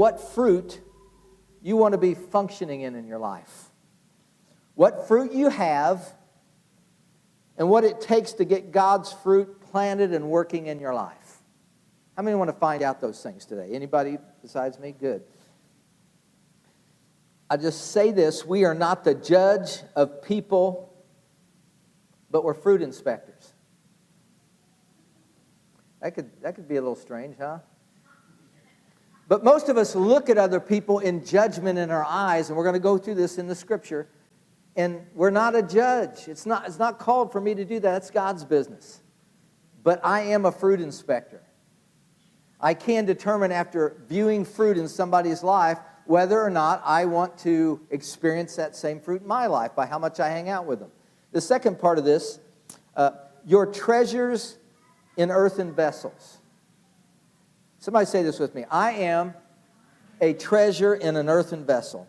what fruit you want to be functioning in your life. What fruit you have and what it takes to get God's fruit planted and working in your life. How many want to find out those things today? Anybody besides me? Good. I just say this, we are not the judge of people, but we're fruit inspectors. That could be a little strange, huh? But most of us look at other people in judgment in our eyes, and we're going to go through this in the Scripture, and we're not a judge. It's not called for me to do that. That's God's business. But I am a fruit inspector. I can determine after viewing fruit in somebody's life whether or not I want to experience that same fruit in my life by how much I hang out with them. The second part of this, your treasures in earthen vessels. Somebody say this with me. I am a treasure in an earthen vessel.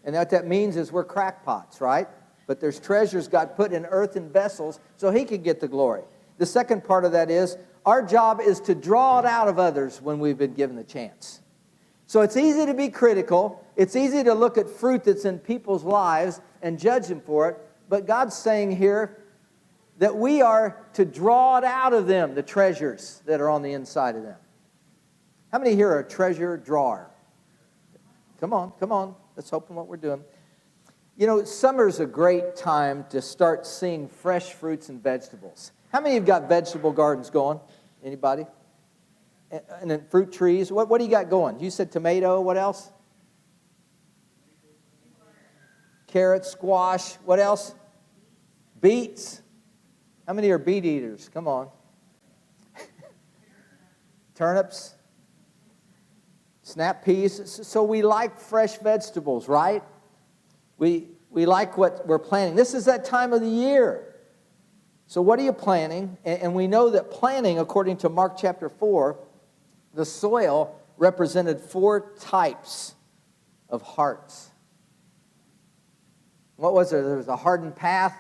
And what that means is we're crackpots, right? But there's treasures God put in earthen vessels so He can get the glory. The second part of that is our job is to draw it out of others when we've been given the chance. So it's easy to be critical. It's easy to look at fruit that's in people's lives and judge them for it. But God's saying here that we are to draw it out of them, the treasures that are on the inside of them. How many here are a treasure drawer? Come on. Let's open what we're doing. You know, summer's a great time to start seeing fresh fruits and vegetables. How many have got vegetable gardens going? Anybody? And then fruit trees. What do you got going? You said tomato. What else? Carrots, squash. What else? Beets. How many are beet eaters? Come on. Turnips. Snap peas. So we like fresh vegetables, right? We like what we're planting. This is that time of the year. So what are you planting? And we know that planting, according to Mark chapter 4, the soil represented 4 types of hearts. What was there? There was a hardened path,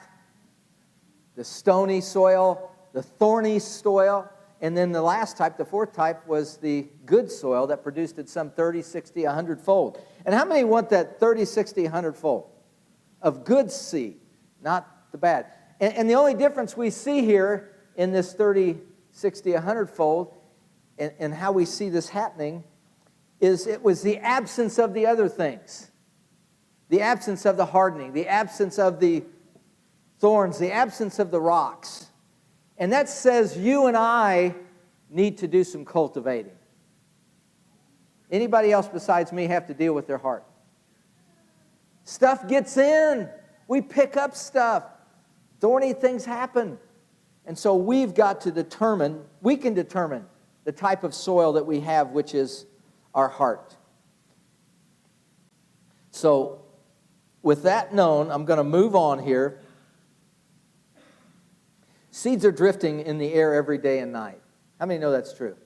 the stony soil, the thorny soil, and then the last type, the 4th type, was the good soil that produced it some 30, 60, 100-fold. And how many want that 30, 60, 100-fold of good seed, not the bad? And the only difference we see here in this 30, 60, 100-fold and how we see this happening is it was the absence of the other things. The absence of the hardening, the absence of the thorns, the absence of the rocks. And that says you and I need to do some cultivating. Anybody else besides me have to deal with their heart? Stuff gets in. We pick up stuff. Thorny things happen. And so we've got to determine, we can determine the type of soil that we have, which is our heart. So with that known, I'm going to move on here. Seeds are drifting in the air every day and night. How many know that's true?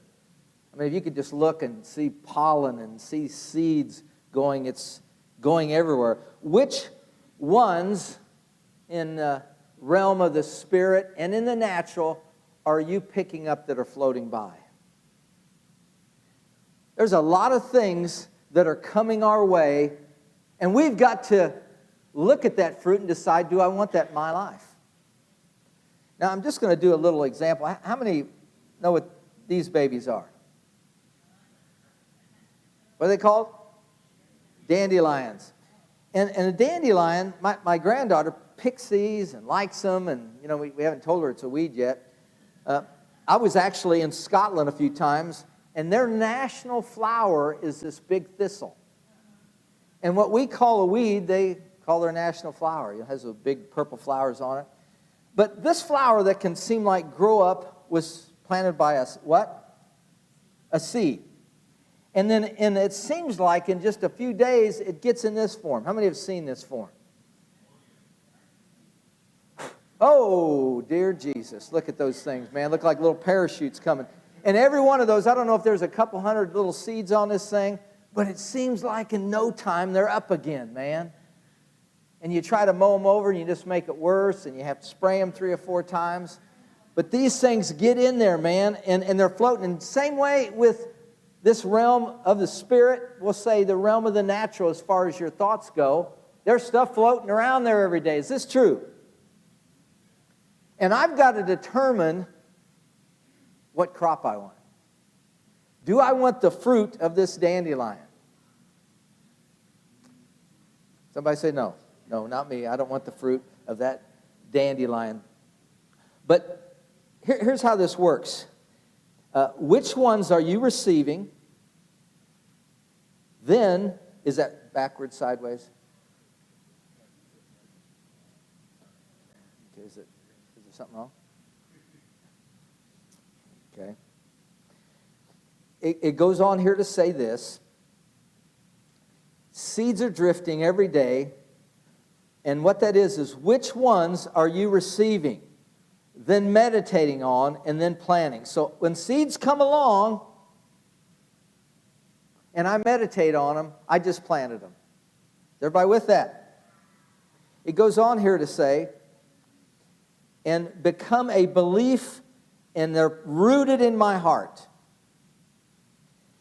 I mean, if you could just look and see pollen and see seeds going, it's going everywhere. Which ones in the realm of the spirit and in the natural are you picking up that are floating by? There's a lot of things that are coming our way, and we've got to look at that fruit and decide, do I want that in my life? Now, I'm just going to do a little example. How many know what these babies are? What are they called? Dandelions. And a dandelion, my granddaughter picks these and likes them, and you know we haven't told her it's a weed yet. I was actually in Scotland a few times, and their national flower is this big thistle. And what we call a weed, they call their national flower. It has those big purple flowers on it. But this flower that can seem like grow up was planted by us, what? A seed. And it seems like in just a few days it gets in this form. How many have seen this form? Oh, dear Jesus. Look at those things, man. Look like little parachutes coming. And every one of those, I don't know if there's a couple hundred little seeds on this thing, but it seems like in no time they're up again, man. And you try to mow them over and you just make it worse, and you have to spray them 3 or 4 times. But these things get in there, man, and they're floating. And same way with this realm of the spirit, we'll say the realm of the natural as far as your thoughts go, there's stuff floating around there every day. Is this true? And I've got to determine what crop I want. Do I want the fruit of this dandelion? Somebody say no. No, not me. I don't want the fruit of that dandelion. But here's how this works. Which ones are you receiving? Then, is that backwards, sideways? Okay, is there something wrong? Okay. It goes on here to say this. Seeds are drifting every day. And what that is which ones are you receiving? Then meditating on, and then planting. So when seeds come along, and I meditate on them, I just planted them. Is everybody with that? It goes on here to say, and become a belief, and they're rooted in my heart.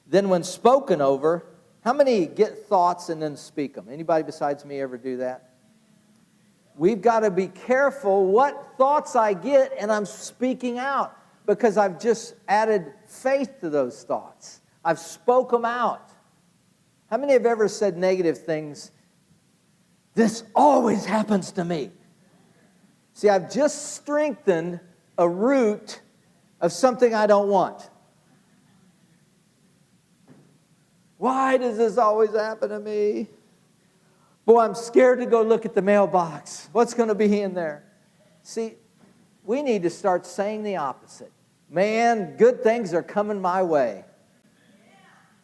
Then when spoken over, how many get thoughts and then speak them? Anybody besides me ever do that? We've got to be careful what thoughts I get and I'm speaking out, because I've just added faith to those thoughts. I've spoke them out. How many have ever said negative things? This always happens to me. See, I've just strengthened a root of something I don't want. Why does this always happen to me? Boy, I'm scared to go look at the mailbox. What's going to be in there? See, we need to start saying the opposite. Man, good things are coming my way.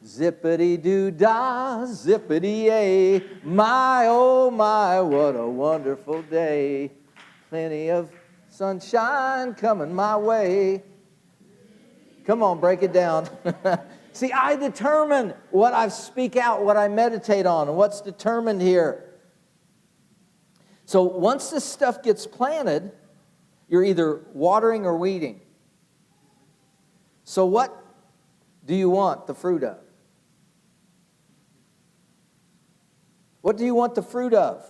Zippity-doo-dah, zippity-yay. My, oh my, what a wonderful day. Plenty of sunshine coming my way. Come on, break it down. See, I determine what I speak out, what I meditate on, and what's determined here. So once this stuff gets planted, you're either watering or weeding. So what do you want the fruit of? What do you want the fruit of?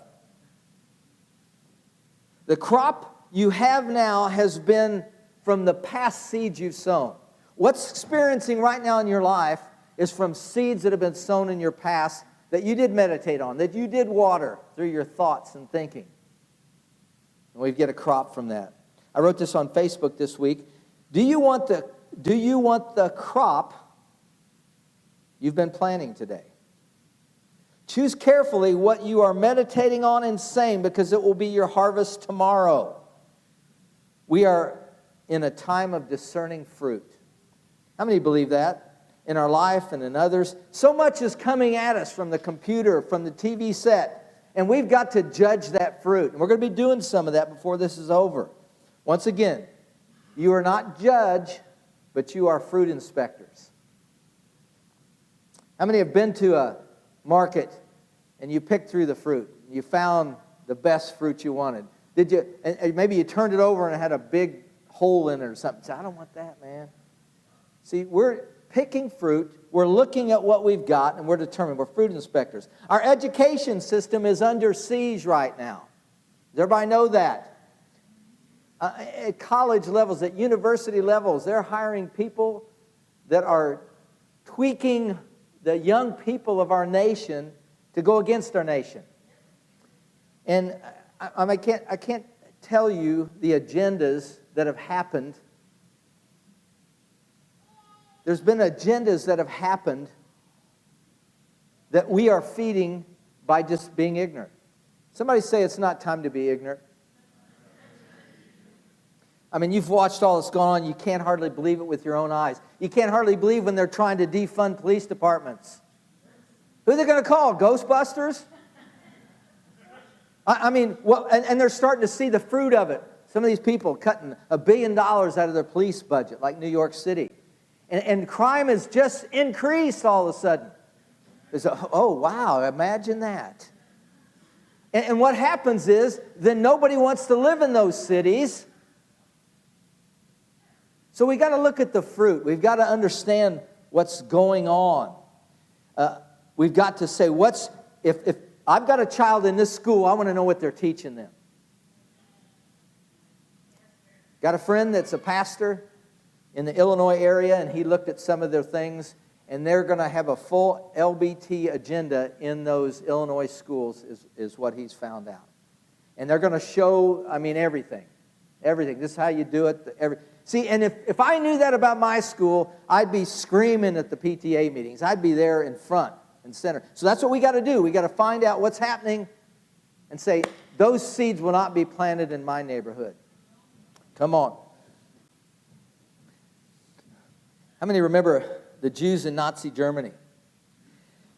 The crop you have now has been from the past seeds you've sown. What's experiencing right now in your life is from seeds that have been sown in your past that you did meditate on, that you did water through your thoughts and thinking. And we get a crop from that. I wrote this on Facebook this week. Do you want the crop you've been planting today? Choose carefully what you are meditating on and saying, because it will be your harvest tomorrow. We are in a time of discerning fruit. How many believe that in our life and in others? So much is coming at us from the computer, from the TV set, and we've got to judge that fruit. And we're going to be doing some of that before this is over. Once again, you are not judge, but you are fruit inspectors. How many have been to a market and you picked through the fruit? You found the best fruit you wanted. Did you? And maybe you turned it over and it had a big hole in it or something. Say, I don't want that, man. See, we're picking fruit, we're looking at what we've got, and we're determined. We're fruit inspectors. Our education system is under siege right now. Does everybody know that? At college levels, at university levels, they're hiring people that are tweaking the young people of our nation to go against our nation. And I can't tell you the agendas that have happened. There's been agendas that have happened that we are feeding by just being ignorant. Somebody say it's not time to be ignorant. I mean, you've watched all that's going on. You can't hardly believe it with your own eyes. You can't hardly believe when they're trying to defund police departments. Who are they going to call? Ghostbusters? I mean, well, and they're starting to see the fruit of it. Some of these people cutting $1 billion out of their police budget, like New York City. And crime has just increased all of a sudden. Oh, wow, imagine that. And what happens is, then nobody wants to live in those cities. So we got to look at the fruit. We've got to understand what's going on. We've got to say, if I've got a child in this school, I want to know what they're teaching them. Got a friend that's a pastor in the Illinois area, and he looked at some of their things, and they're going to have a full LBT agenda in those Illinois schools, is what he's found out. And they're going to show, everything. Everything. This is how you do it. See, and if I knew that about my school, I'd be screaming at the PTA meetings. I'd be there in front and center. So that's what we got to do. We got to find out what's happening and say, those seeds will not be planted in my neighborhood. Come on. How many remember the Jews in Nazi Germany?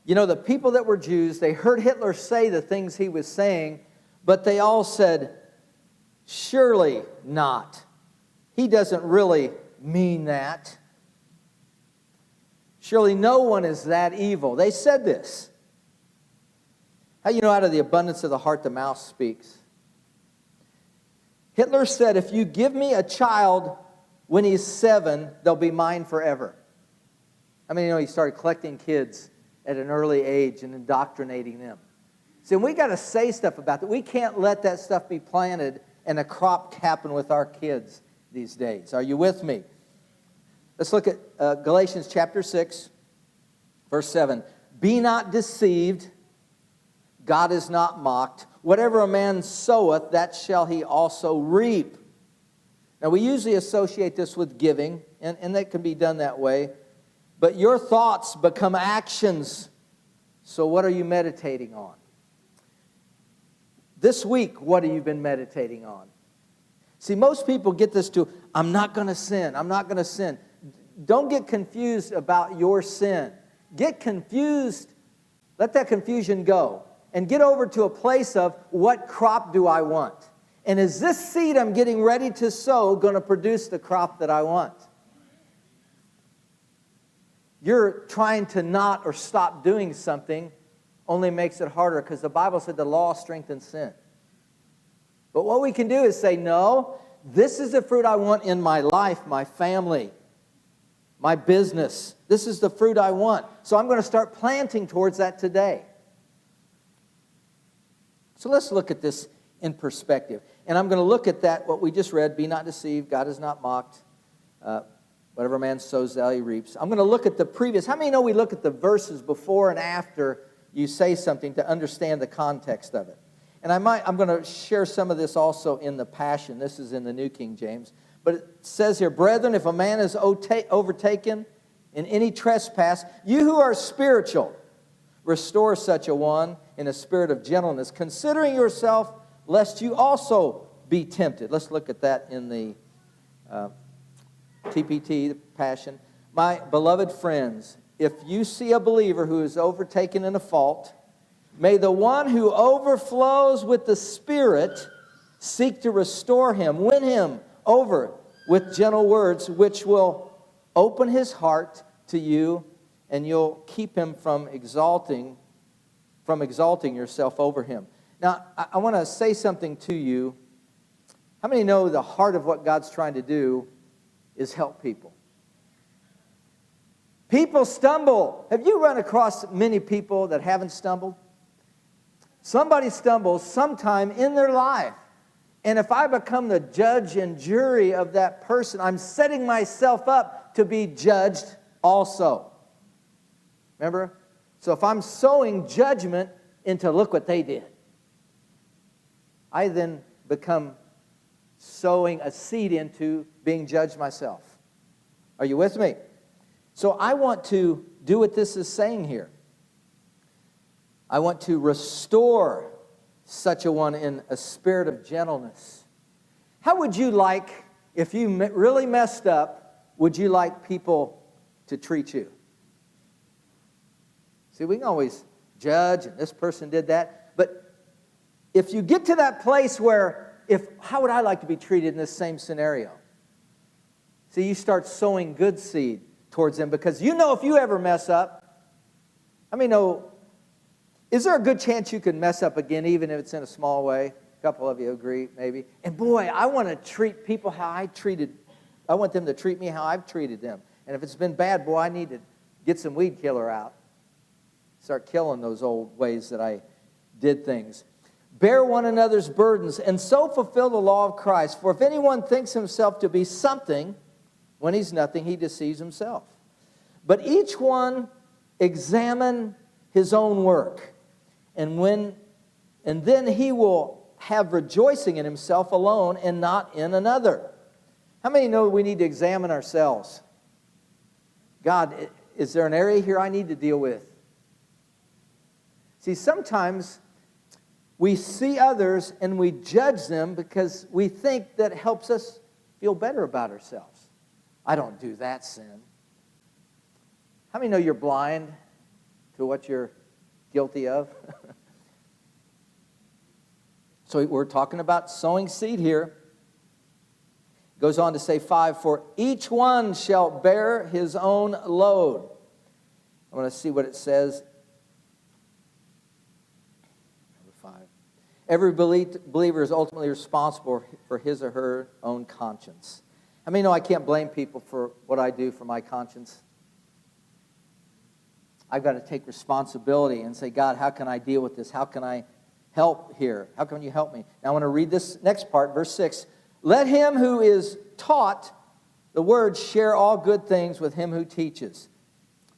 You know, the people that were Jews, they heard Hitler say the things he was saying, but they all said, surely not. He doesn't really mean that. Surely no one is that evil. They said this. How you know out of the abundance of the heart the mouth speaks? Hitler said, if you give me a child when he's 7, they'll be mine forever. He started collecting kids at an early age and indoctrinating them. See, we got to say stuff about that. We can't let that stuff be planted and a crop happen with our kids these days. Are you with me? Let's look at Galatians chapter 6, verse 7. Be not deceived. God is not mocked. Whatever a man soweth, that shall he also reap. Now, we usually associate this with giving, and that can be done that way. But your thoughts become actions. So what are you meditating on? This week, what have you been meditating on? See, most people get this to, I'm not going to sin. I'm not going to sin. Don't get confused about your sin. Get confused. Let that confusion go. And get over to a place of, what crop do I want? And is this seed I'm getting ready to sow going to produce the crop that I want? You're trying to not or stop doing something only makes it harder, because the Bible said the law strengthens sin. But what we can do is say, no, this is the fruit I want in my life, my family, my business. This is the fruit I want. So I'm going to start planting towards that today. So let's look at this in perspective. And I'm going to look at that, what we just read, be not deceived, God is not mocked. Whatever man sows, that he reaps. I'm going to look at the previous. How many know we look at the verses before and after you say something to understand the context of it? And I'm going to share some of this also in the Passion. This is in the New King James. But it says here, brethren, if a man is overtaken in any trespass, you who are spiritual, restore such a one in a spirit of gentleness, considering yourself, lest you also be tempted. Let's look at that in the TPT, the Passion. My beloved friends, if you see a believer who is overtaken in a fault, may the one who overflows with the Spirit seek to restore him, win him over with gentle words, which will open his heart to you, and you'll keep him from exalting yourself over him. Now, I want to say something to you. How many know the heart of what God's trying to do is help people? People stumble. Have you run across many people that haven't stumbled? Somebody stumbles sometime in their life. And if I become the judge and jury of that person, I'm setting myself up to be judged also. Remember? So if I'm sowing judgment into look what they did, I then become sowing a seed into being judged myself. Are you with me? So I want to do what this is saying here. I want to restore such a one in a spirit of gentleness. How would you like, if you really messed up, would you like people to treat you? See, we can always judge, and this person did that. But if you get to that place where, how would I like to be treated in this same scenario? See, you start sowing good seed towards them, because you know if you ever mess up, is there a good chance you could mess up again, even if it's in a small way? A couple of you agree, maybe. And boy, I want to treat people how I want them to treat me how I've treated them. And if it's been bad, boy, I need to get some weed killer out. Start killing those old ways that I did things. Bear one another's burdens, and so fulfill the law of Christ. For if anyone thinks himself to be something, when he's nothing, he deceives himself. But each one examine his own work, and then he will have rejoicing in himself alone and not in another. How many know we need to examine ourselves? God, is there an area here I need to deal with? See, sometimes we see others and we judge them because we think that helps us feel better about ourselves. I don't do that sin. How many know you're blind to what you're guilty of? So we're talking about sowing seed here. Goes on to say 5, for each one shall bear his own load. I want to see what it says. Number 5. Every believer is ultimately responsible for his or her own conscience. How many know I can't blame people for what I do for my conscience? I've got to take responsibility and say, God, how can I deal with this? How can I help here? How can you help me? Now I want to read this next part, verse 6. Let him who is taught the word share all good things with him who teaches.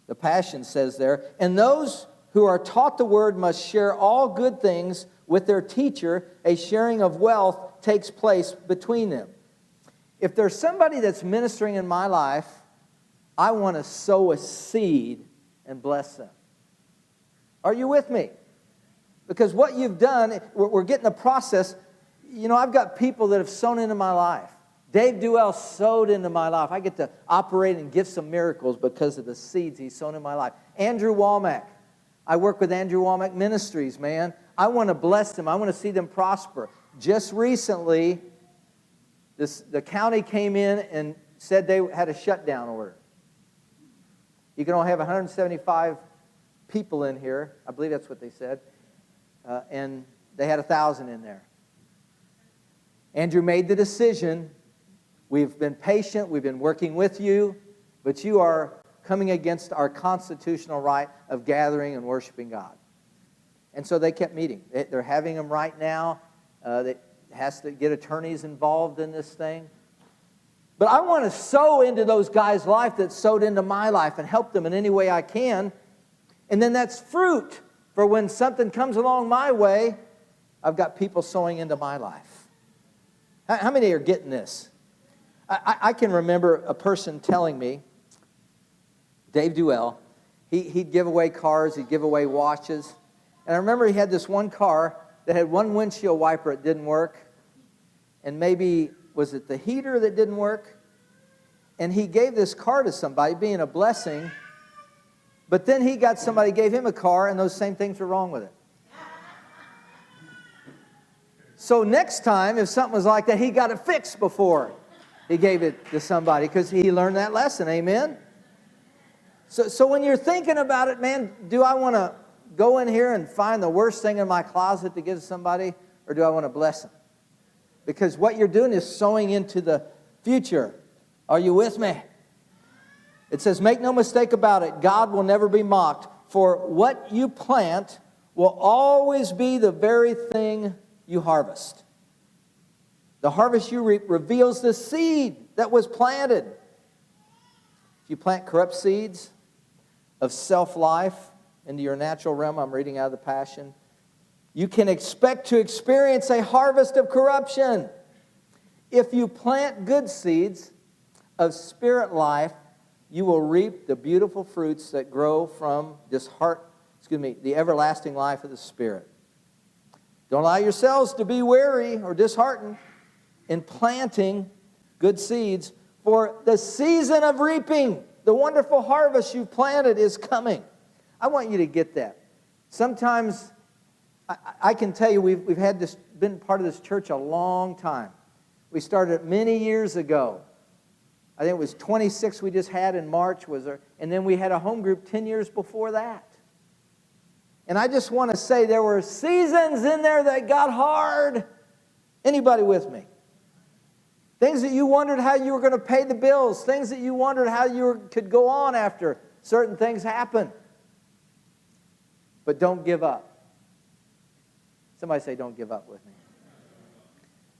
The Passion says there, and those who are taught the word must share all good things with their teacher. A sharing of wealth takes place between them. If there's somebody that's ministering in my life, I want to sow a seed and bless them. Are you with me? Because what you've done, we're getting a process. You know, I've got people that have sown into my life. Dave Duell sowed into my life. I get to operate and give some miracles because of the seeds he's sown in my life. Andrew Womack. I work with Andrew Womack Ministries, man. I want to bless them. I want to see them prosper. Just recently, the county came in and said they had a shutdown order. You can only have 175 people in here. I believe that's what they said. And they had 1,000 in there. Andrew made the decision. We've been patient. We've been working with you. But you are coming against our constitutional right of gathering and worshiping God. And so they kept meeting. They're having them right now. They has to get attorneys involved in this thing. But I want to sow into those guys' life that sowed into my life and help them in any way I can. And then that's fruit for when something comes along my way, I've got people sowing into my life. How many are getting this? I can remember a person telling me, Dave Duell, he'd give away cars, he'd give away watches. And I remember he had this one car that had one windshield wiper that didn't work. And maybe, was it the heater that didn't work? And he gave this car to somebody, being a blessing. But then he got somebody, gave him a car, and those same things were wrong with it. So next time, if something was like that, he got it fixed before he gave it to somebody because he learned that lesson. Amen? So when you're thinking about it, man, do I want to go in here and find the worst thing in my closet to give to somebody, or do I want to bless them? Because what you're doing is sowing into the future. Are you with me? It says, make no mistake about it, God will never be mocked. For what you plant will always be the very thing you harvest. The harvest you reap reveals the seed that was planted. If you plant corrupt seeds of self-life into your natural realm, I'm reading out of the Passion, you can expect to experience a harvest of corruption. If you plant good seeds of spirit life, you will reap the beautiful fruits that grow from the everlasting life of the Spirit. Don't allow yourselves to be weary or disheartened in planting good seeds, for the season of reaping, the wonderful harvest you've planted, is coming. I want you to get that. Sometimes, I can tell you, we've been part of this church a long time. We started many years ago. I think it was 26 we just had in March, and then we had a home group 10 years before that. And I just want to say there were seasons in there that got hard. Anybody with me? Things that you wondered how you were going to pay the bills. Things that you wondered how you could go on after certain things happen. But don't give up. Somebody say, don't give up with me.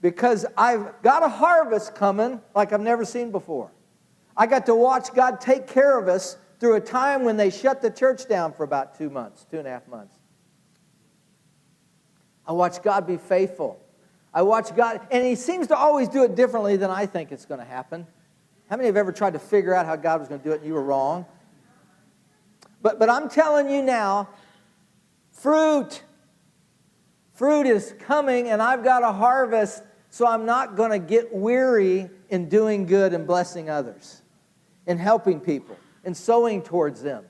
Because I've got a harvest coming like I've never seen before. I got to watch God take care of us through a time when they shut the church down for about 2 months, 2.5 months. I watched God be faithful. I watched God, and He seems to always do it differently than I think it's going to happen. How many have ever tried to figure out how God was going to do it and you were wrong? But I'm telling you now, fruit is coming, and I've got a harvest, so I'm not going to get weary in doing good and blessing others, and helping people, and sowing towards them.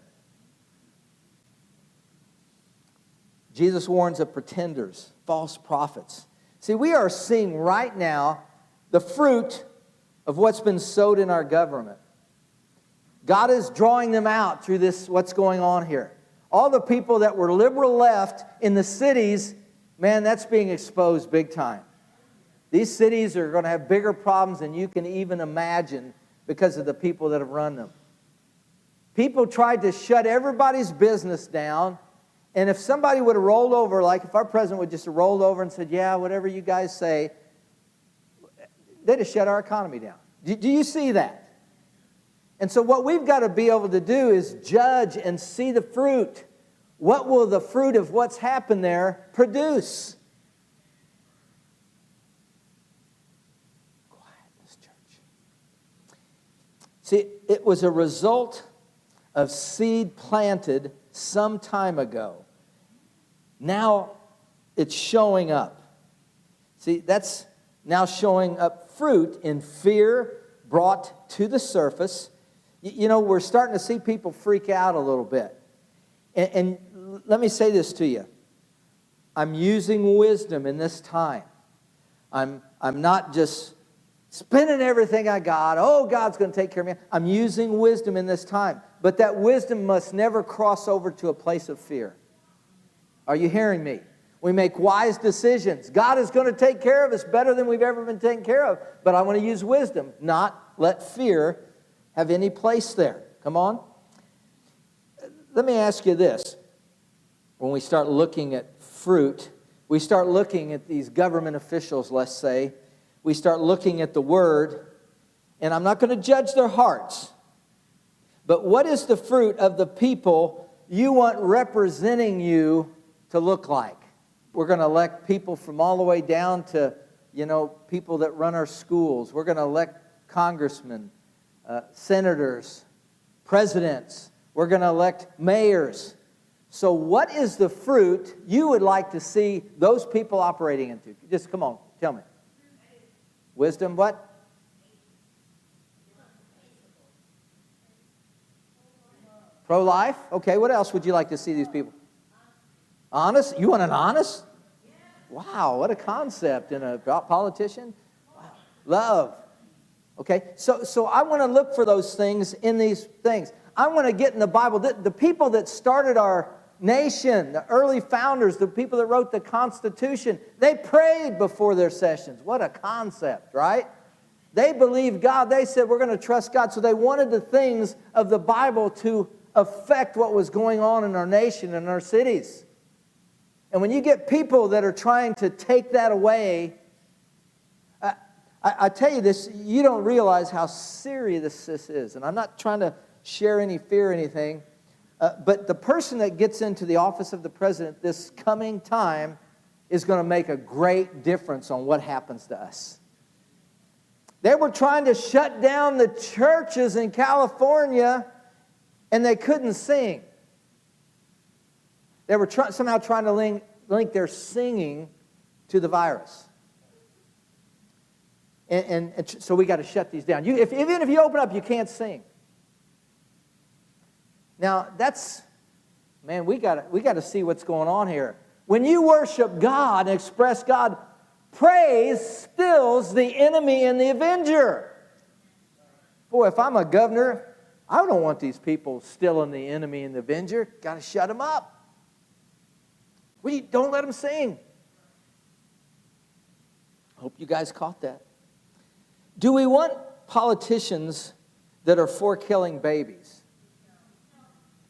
Jesus warns of pretenders, false prophets. See, we are seeing right now the fruit of what's been sowed in our government. God is drawing them out through this, what's going on here. All the people that were liberal left in the cities, man, that's being exposed big time. These cities are going to have bigger problems than you can even imagine because of the people that have run them. People tried to shut everybody's business down, and if somebody would have rolled over, like if our president would just have rolled over and said, yeah, whatever you guys say, they'd have shut our economy down. Do you see that? And so what we've got to be able to do is judge and see the fruit. What will the fruit of what's happened there produce? Quietness, church. See, it was a result of seed planted some time ago. Now it's showing up. See, that's now showing up fruit in fear brought to the surface. You know, we're starting to see people freak out a little bit. And let me say this to you. I'm using wisdom in this time. I'm not just spending everything I got. Oh, God's going to take care of me. I'm using wisdom in this time. But that wisdom must never cross over to a place of fear. Are you hearing me? We make wise decisions. God is going to take care of us better than we've ever been taken care of. But I want to use wisdom, not let fear have any place there. Come on. Let me ask you this. When we start looking at fruit, we start looking at these government officials, let's say. We start looking at the Word, and I'm not going to judge their hearts. But what is the fruit of the people you want representing you to look like? We're going to elect people from all the way down to, people that run our schools. We're going to elect congressmen, senators, presidents. We're going to elect mayors. So what is the fruit you would like to see those people operating into? Just come on, tell me. Wisdom, what? Pro-life? Okay, what else would you like to see these people? Honest? You want an honest? Wow, what a concept in a politician. Wow. Love. Okay, so I want to look for those things in these things. I want to get in the Bible. The people that started our nation, the early founders, the people that wrote the Constitution, they prayed before their sessions. What a concept, right? They believed God. They said, we're going to trust God. So they wanted the things of the Bible to affect what was going on in our nation and our cities. And when you get people that are trying to take that away, I tell you this, you don't realize how serious this is. And I'm not trying to share any fear or anything, but the person that gets into the office of the president this coming time is going to make a great difference on what happens to us. They were trying to shut down the churches in California, and they couldn't sing. They were somehow trying to link their singing to the virus. And so we got to shut these down. Even if you open up, you can't sing. Now, we got to see what's going on here. When you worship God and express God, praise stills the enemy and the avenger. Boy, if I'm a governor, I don't want these people stilling the enemy and the avenger. Got to shut them up. Don't let them sing. Hope you guys caught that. Do we want politicians that are for killing babies?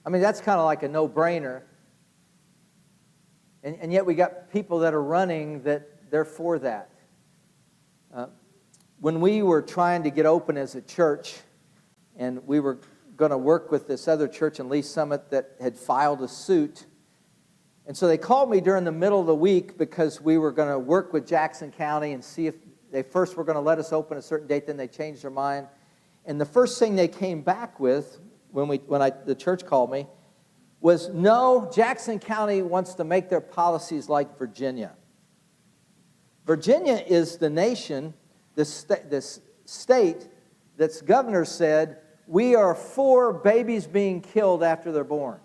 I mean, that's kind of like a no-brainer. And yet we got people that are running that they're for that. When we were trying to get open as a church, and we were going to work with this other church in Lee Summit that had filed a suit, and so they called me during the middle of the week because we were going to work with Jackson County and see if they first were going to let us open a certain date, then they changed their mind. And the first thing they came back with when the church called me was, no, Jackson County wants to make their policies like Virginia. Virginia is the nation, this state that's governor said, we are for babies being killed after they're born.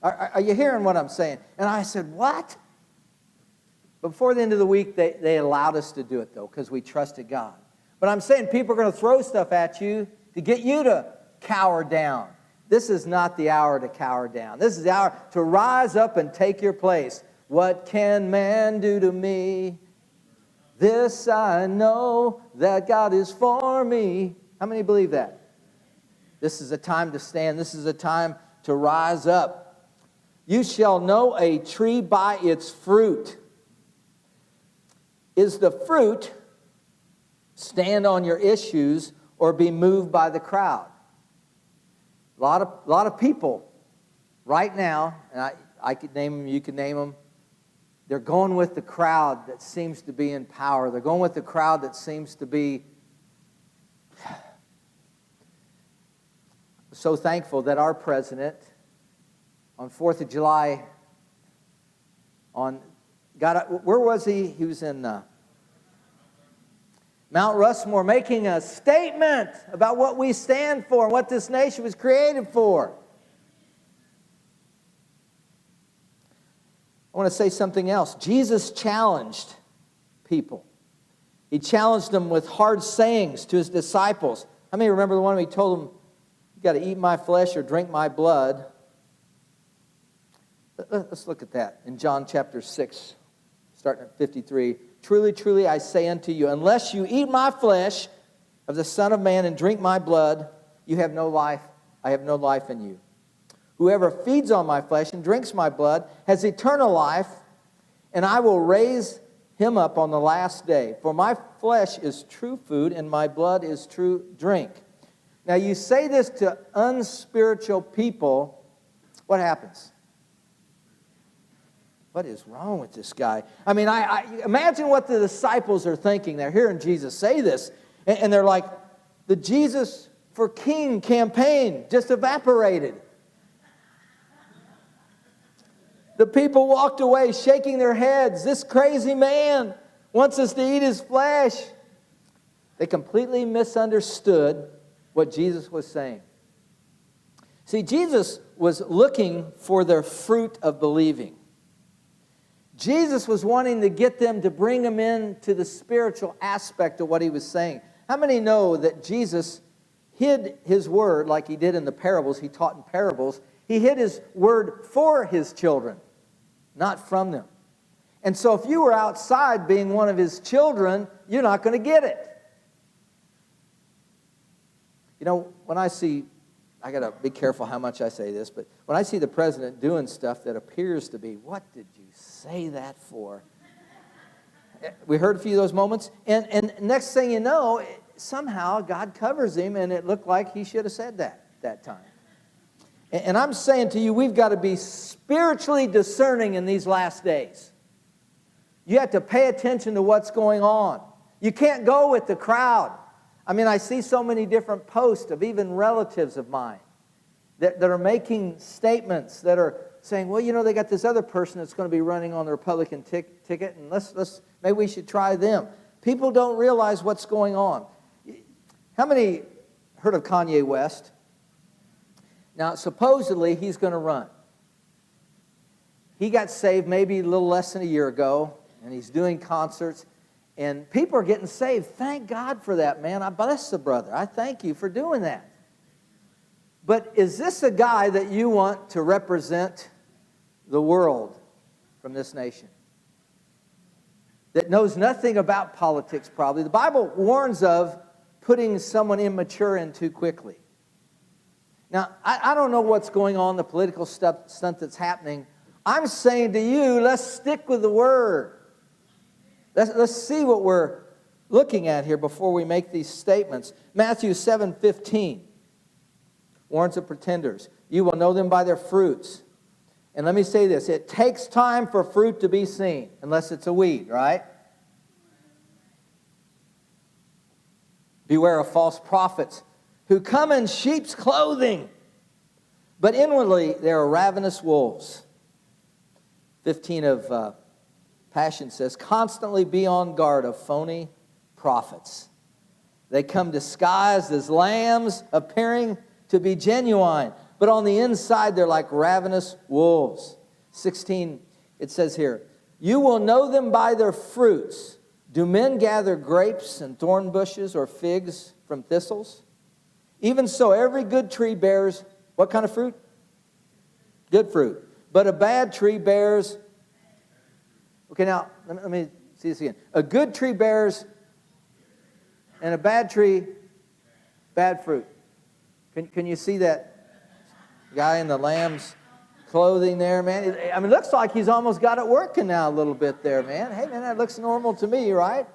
Are you hearing what I'm saying? And I said, what? Before the end of the week, they allowed us to do it, though, because we trusted God. But I'm saying people are going to throw stuff at you to get you to cower down. This is not the hour to cower down. This is the hour to rise up and take your place. What can man do to me? This I know, that God is for me. How many believe that? This is a time to stand. This is a time to rise up. You shall know a tree by its fruit. Is the fruit stand on your issues or be moved by the crowd? A lot of people right now, and I could name them, you could name them, they're going with the crowd that seems to be in power. They're going with the crowd that seems to be so thankful that our president on 4th of July where was he? He was in Mount Rushmore, making a statement about what we stand for and what this nation was created for. I want to say something else. Jesus challenged people. He challenged them with hard sayings to his disciples. How many remember the one where he told them, you got to eat my flesh or drink my blood? Let's look at that in John chapter 6, starting at 53. Truly, truly, I say unto you, unless you eat my flesh of the Son of Man and drink my blood, you have no life. I have no life in you. Whoever feeds on my flesh and drinks my blood has eternal life, and I will raise him up on the last day. For my flesh is true food, and my blood is true drink. Now, you say this to unspiritual people, what happens? What is wrong with this guy? I mean, I imagine what the disciples are thinking. They're hearing Jesus say this, and they're like, the Jesus for King campaign just evaporated. The people walked away shaking their heads. This crazy man wants us to eat his flesh. They completely misunderstood what Jesus was saying. See, Jesus was looking for their fruit of believing. Jesus was wanting to get them to bring them into the spiritual aspect of what he was saying. How many know that Jesus hid his word like he did in the parables? He taught in parables. He hid his word for his children, not from them. And so if you were outside being one of his children, you're not going to get it. You know, when I got to be careful how much I say this, but when I see the president doing stuff that appears to be, what did you say that for? We heard a few of those moments, and next thing you know, somehow God covers him, and it looked like he should have said that time. And I'm saying to you, we've got to be spiritually discerning in these last days. You have to pay attention to what's going on. You can't go with the crowd. I mean, I see so many different posts of even relatives of mine that are making statements that are saying, well, you know, they got this other person that's going to be running on the Republican ticket, and maybe we should try them. People don't realize what's going on. How many heard of Kanye West? Now, supposedly, he's going to run. He got saved maybe a little less than a year ago, and he's doing concerts. And people are getting saved. Thank God for that, man. I bless the brother. I thank you for doing that. But is this a guy that you want to represent the world from this nation? That knows nothing about politics, probably. The Bible warns of putting someone immature in too quickly. Now, I don't know what's going on, the political stunt that's happening. I'm saying to you, let's stick with the Word. Let's see what we're looking at here before we make these statements. Matthew 7:15 warns of pretenders. You will know them by their fruits. And let me say this, it takes time for fruit to be seen, unless it's a weed, right? Beware of false prophets who come in sheep's clothing, but inwardly they are ravenous wolves. 15 of Passion says, constantly be on guard of phony prophets. They come disguised as lambs, appearing to be genuine, but on the inside they're like ravenous wolves. 16, it says here, you will know them by their fruits. Do men gather grapes and thorn bushes or figs from thistles? Even so, every good tree bears what kind of fruit? Good fruit. But a bad tree bears... Okay, now, let me see this again. A good tree bears, and a bad tree, bad fruit. Can you see that guy in the lamb's clothing there, man? I mean, it looks like he's almost got it working now a little bit there, man. Hey, man, that looks normal to me, right?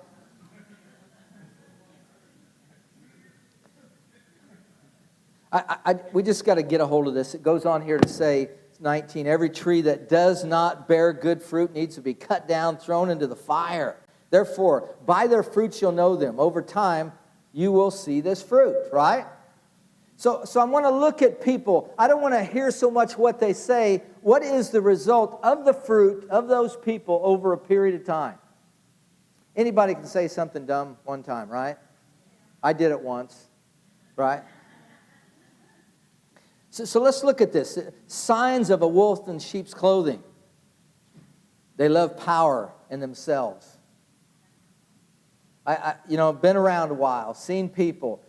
We just got to get a hold of this. It goes on here to say, 19, every tree that does not bear good fruit needs to be cut down, thrown into the fire. Therefore, by their fruits you'll know them. Over time, you will see this fruit, right? So I want to look at people. I don't want to hear so much what they say. What is the result of the fruit of those people over a period of time? Anybody can say something dumb one time, right? I did it once, right? So let's look at this. Signs of a wolf in sheep's clothing. They love power in themselves. I've been around a while, seen people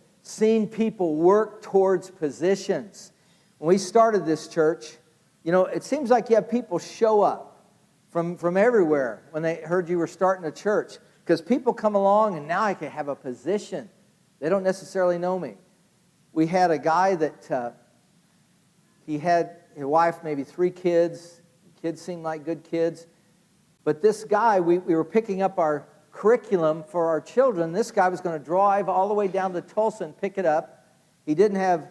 work towards positions. When we started this church, it seems like you have people show up from everywhere when they heard you were starting a church. Because people come along and now I can have a position. They don't necessarily know me. We had a guy that... He had his wife, maybe 3 kids. Kids seemed like good kids. But this guy, we were picking up our curriculum for our children. This guy was going to drive all the way down to Tulsa and pick it up. He didn't have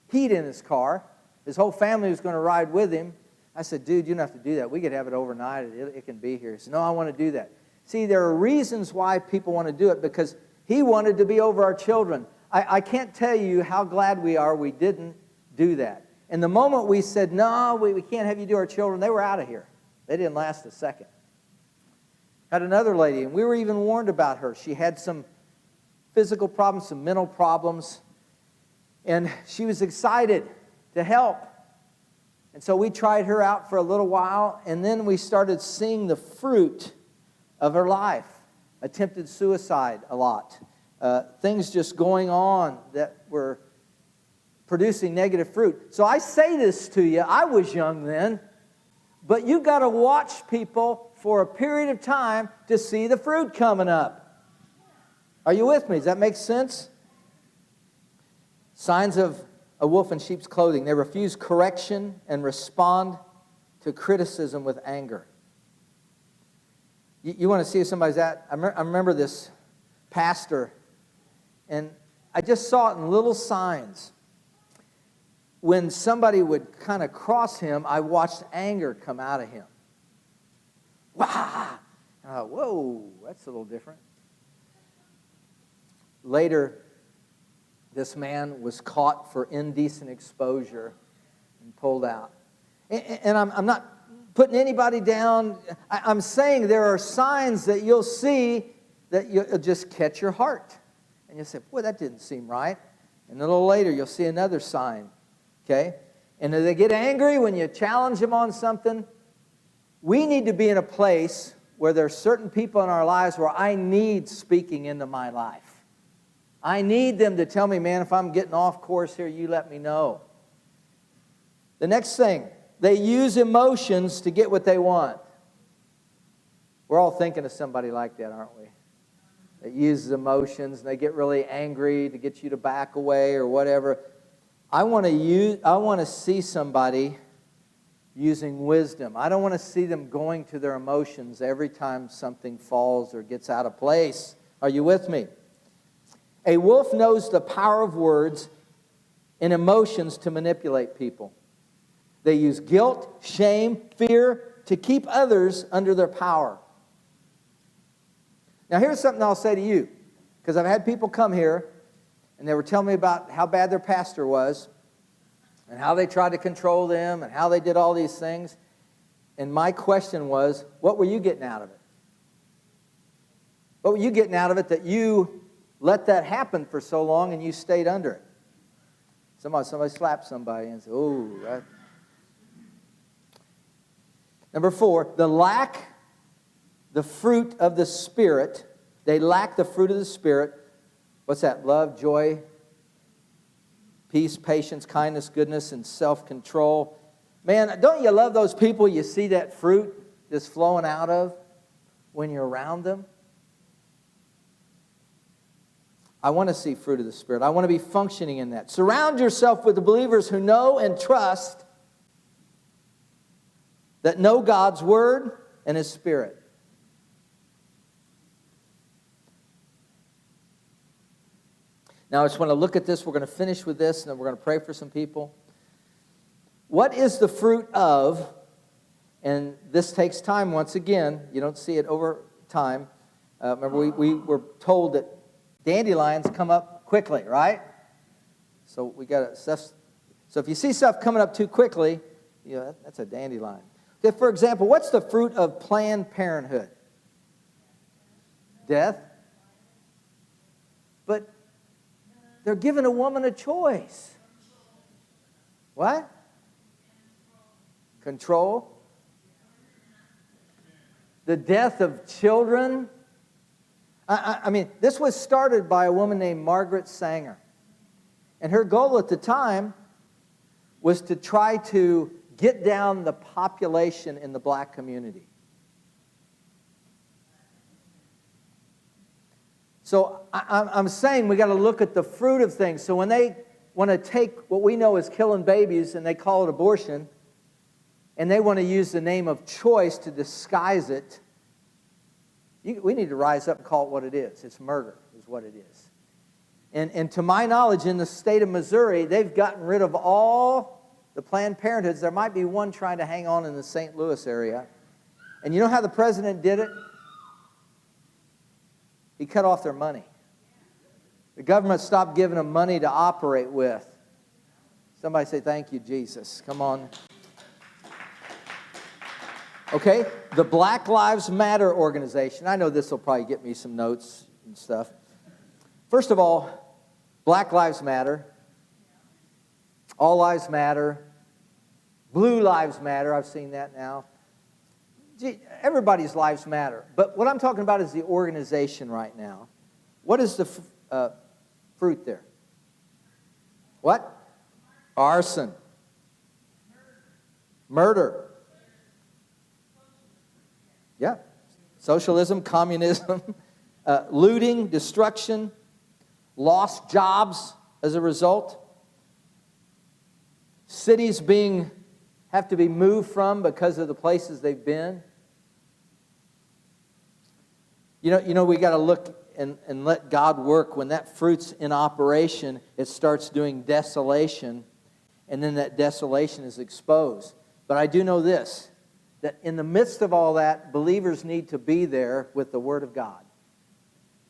heat in his car. His whole family was going to ride with him. I said, dude, you don't have to do that. We could have it overnight. It can be here. He said, no, I want to do that. See, there are reasons why people want to do it, because he wanted to be over our children. I can't tell you how glad we are we didn't do that. And the moment we said, no, we can't have you do our children, they were out of here. They didn't last a second. Had another lady, and we were even warned about her. She had some physical problems, some mental problems, and she was excited to help. And so we tried her out for a little while, and then we started seeing the fruit of her life. Attempted suicide a lot. Things just going on that were producing negative fruit. So I say this to you, I was young then, but you got to watch people for a period of time to see the fruit coming up. Are you with me? Does that make sense? Signs of a wolf in sheep's clothing. They refuse correction and respond to criticism with anger. You want to see if somebody's at? I remember this pastor, and I just saw it in little signs. When somebody would kind of cross him, I watched anger come out of him. Wah! And I thought, whoa, that's a little different. Later, this man was caught for indecent exposure and pulled out. And I'm not putting anybody down. I'm saying there are signs that you'll see that you'll just catch your heart. And you'll say, boy, that didn't seem right. And a little later, you'll see another sign. Okay? And do they get angry when you challenge them on something? We need to be in a place where there's certain people in our lives where I need speaking into my life. I need them to tell me, man, if I'm getting off course here, you let me know. The next thing, they use emotions to get what they want. We're all thinking of somebody like that, aren't we? That uses emotions and they get really angry to get you to back away or whatever. I want to see somebody using wisdom. I don't want to see them going to their emotions every time something falls or gets out of place. Are you with me? A wolf knows the power of words and emotions to manipulate people. They use guilt, shame, fear to keep others under their power. Now here's something I'll say to you, because I've had people come here and they were telling me about how bad their pastor was and how they tried to control them and how they did all these things. And my question was, what were you getting out of it? What were you getting out of it that you let that happen for so long and you stayed under it? Somebody slapped somebody and said, oh, that. Number 4, the fruit of the Spirit. They lack the fruit of the Spirit. What's that? Love, joy, peace, patience, kindness, goodness, and self-control. Man, don't you love those people you see that fruit just flowing out of when you're around them? I want to see fruit of the Spirit. I want to be functioning in that. Surround yourself with the believers who know and trust, that know God's Word and His Spirit. Now I just want to look at this. We're going to finish with this, and then we're going to pray for some people. What is the fruit of, and this takes time once again. You don't see it over time. Remember, we were told that dandelions come up quickly, right? So we got stuff. So if you see stuff coming up too quickly, that's a dandelion. Okay, for example, what's the fruit of Planned Parenthood? Death. But they're giving a woman a choice. What? Control. The death of children. I mean, this was started by a woman named Margaret Sanger. And her goal at the time was to try to get down the population in the black community. So I'm saying we got to look at the fruit of things. So when they want to take what we know as killing babies and they call it abortion, and they want to use the name of choice to disguise it, we need to rise up and call it what it is. It's murder is what it is. And to my knowledge, in the state of Missouri, they've gotten rid of all the Planned Parenthoods. There might be one trying to hang on in the St. Louis area. And you know how the president did it? He cut off their money. The government stopped giving them money to operate with. Somebody say, thank you, Jesus. Come on. Okay, the Black Lives Matter organization. I know this will probably get me some notes and stuff. First of all, Black Lives Matter. All lives matter. Blue lives matter. I've seen that now. Gee, everybody's lives matter. But what I'm talking about is the organization right now. What is the fruit there? What? Arson. Murder. Yeah. Socialism, communism, looting, destruction, lost jobs as a result. Cities have to be moved from because of the places they've been. You know, we got to look and let God work. When that fruit's in operation, it starts doing desolation, and then that desolation is exposed. But I do know this, that in the midst of all that, believers need to be there with the Word of God.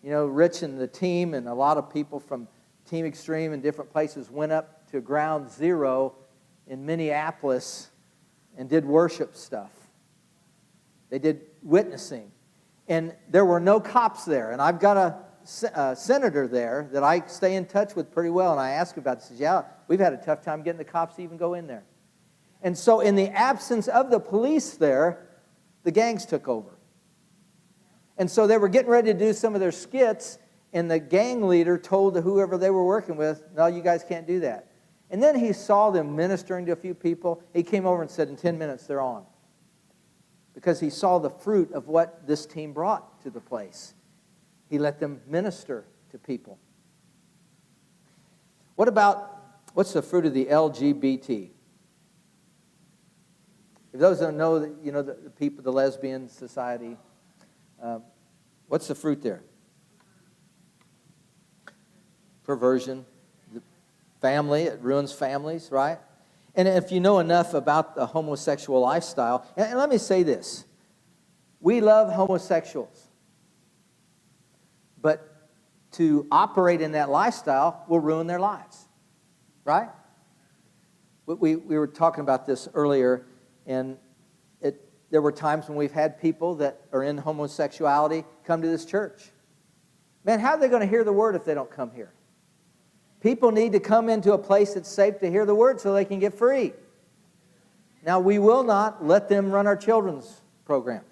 You know, Rich and the team and a lot of people from Team Extreme and different places went up to Ground Zero in Minneapolis and did worship stuff. They did witnessing. And there were no cops there. And I've got a senator there that I stay in touch with pretty well. And I asked him about it. He says, yeah, we've had a tough time getting the cops to even go in there. And so in the absence of the police there, the gangs took over. And so they were getting ready to do some of their skits, and the gang leader told whoever they were working with, no, you guys can't do that. And then he saw them ministering to a few people. He came over and said, in 10 minutes, they're on. Because he saw the fruit of what this team brought to the place. He let them minister to people. What about What's the fruit of the LGBT? If those don't know, the people, the lesbian society, what's the fruit there? Perversion. Family, it ruins families, right? And if you know enough about the homosexual lifestyle, and let me say this, we love homosexuals, but to operate in that lifestyle will ruin their lives, right? We were talking about this earlier, and there were times when we've had people that are in homosexuality come to this church. Man, how are they going to hear the word if they don't come here? People need to come into a place that's safe to hear the word so they can get free. Now, we will not let them run our children's program.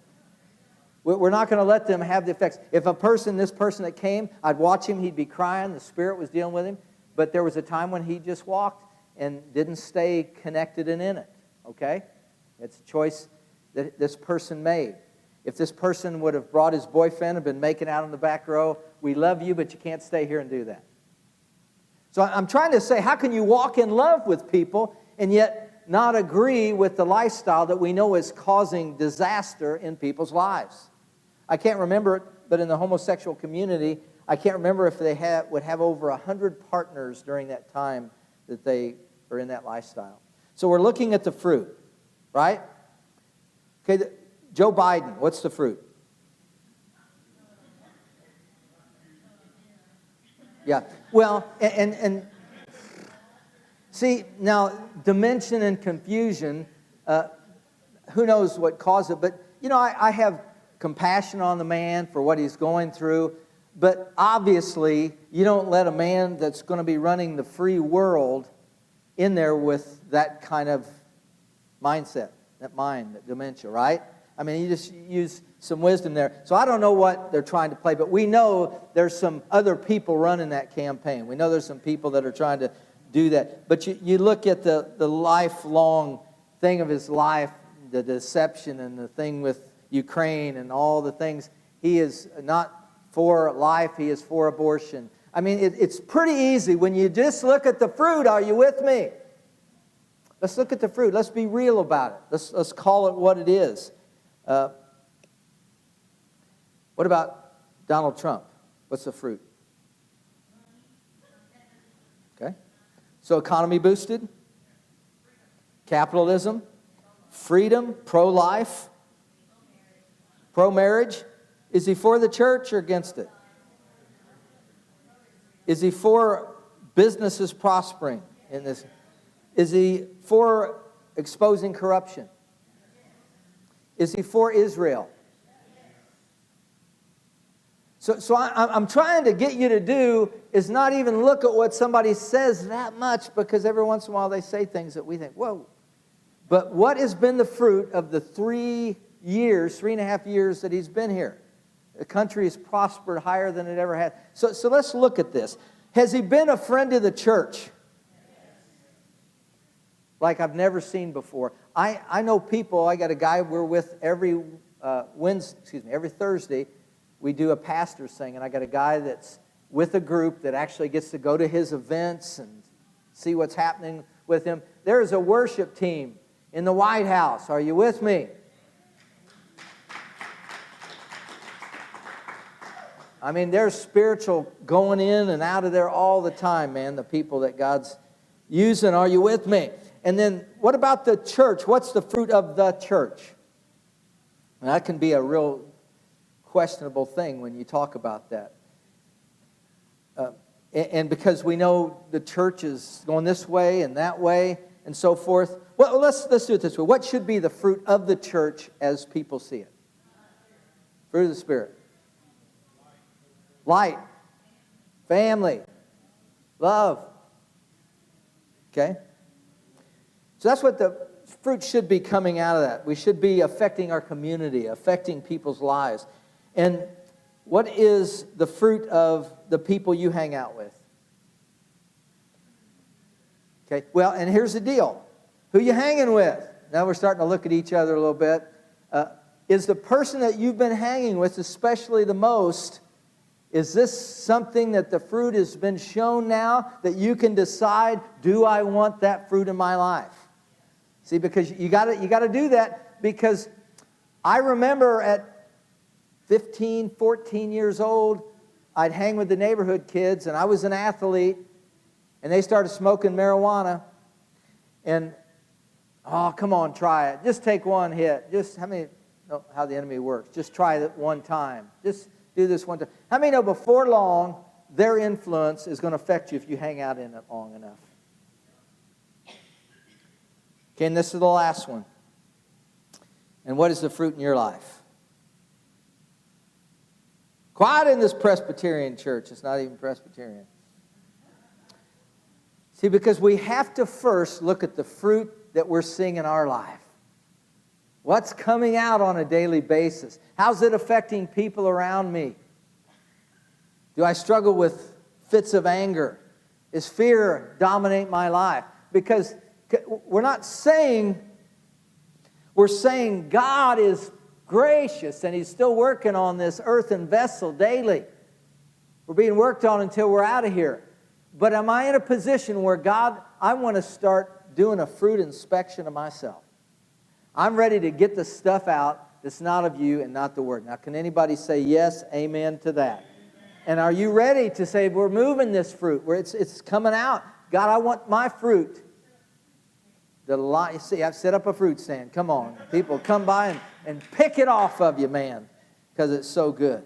We're not going to let them have the effects. If this person that came, I'd watch him, he'd be crying, the Spirit was dealing with him, but there was a time when he just walked and didn't stay connected and in it, okay? It's a choice that this person made. If this person would have brought his boyfriend and been making out in the back row, we love you, but you can't stay here and do that. So I'm trying to say, how can you walk in love with people and yet not agree with the lifestyle that we know is causing disaster in people's lives? I can't remember it, but in the homosexual community, I can't remember if they would have over 100 partners during that time that they are in that lifestyle. So we're looking at the fruit, right? Okay, Joe Biden, what's the fruit? Yeah, well, and see, now, dimension and confusion, who knows what caused it, but, I have compassion on the man for what he's going through, but obviously, you don't let a man that's going to be running the free world in there with that kind of mindset, that mind, that dementia, right? I mean, you just use some wisdom there. So I don't know what they're trying to play, but we know there's some other people running that campaign. We know there's some people that are trying to do that. But you look at the lifelong thing of his life, the deception and the thing with Ukraine and all the things. He is not for life, he is for abortion. I mean, it's pretty easy when you just look at the fruit. Are you with me? Let's look at the fruit. Let's be real about it. Let's call it what it is. What about Donald Trump? What's the fruit? Okay. So economy boosted, capitalism, freedom, pro-life, pro-marriage. Is he for the church or against it? Is he for businesses prospering in this? Is he for exposing corruption? Is he for Israel? So I'm trying to get you to do is not even look at what somebody says that much, because every once in a while they say things that we think, whoa. But what has been the fruit of the 3.5 years that he's been here? The country has prospered higher than it ever had. So let's look at this. Has he been a friend of the church? Like I've never seen before. I know people, I got a guy we're with every Thursday. We do a pastor's thing, and I got a guy that's with a group that actually gets to go to his events and see what's happening with him. There's a worship team in the White House. Are you with me? I mean, there's spiritual going in and out of there all the time, man, the people that God's using. Are you with me? And then what about the church? What's the fruit of the church? And that can be a real questionable thing when you talk about that. And because we know the church is going this way and that way and so forth. Well, let's do it this way. What should be the fruit of the church as people see it? Fruit of the Spirit. Light. Family. Love. Okay? So that's what the fruit should be coming out of that. We should be affecting our community, affecting people's lives. And what is the fruit of the people you hang out with? Okay, well, and here's the deal. Who you hanging with? Now we're starting to look at each other a little bit. Is the person that you've been hanging with, especially the most, Is this something that the fruit has been shown now that you can decide, do I want that fruit in my life? See, because you got to do that, because I remember at 15, 14 years old, I'd hang with the neighborhood kids, and I was an athlete, and they started smoking marijuana. And, oh, come on, try it. Just take one hit. Just, how many know how the enemy works? Just try it one time. Just do this one time. How many know before long, their influence is going to affect you if you hang out in it long enough? Okay, and this is the last one. And what is the fruit in your life? Quiet in this Presbyterian church. It's not even Presbyterian. See, because we have to first look at the fruit that we're seeing in our life. What's coming out on a daily basis? How's it affecting people around me? Do I struggle with fits of anger? Is fear dominate my life? Because we're not saying, we're saying God is gracious and He's still working on this earthen vessel daily. We're being worked on until we're out of here. But am I in a position where God, I want to start doing a fruit inspection of myself? I'm ready to get the stuff out that's not of you and not the Word. Now, can anybody say yes, amen to that? And are you ready to say, we're moving this fruit, where it's coming out? God, I want my fruit. See, I've set up a fruit stand. Come on. People come by and pick it off of you, man, because it's so good.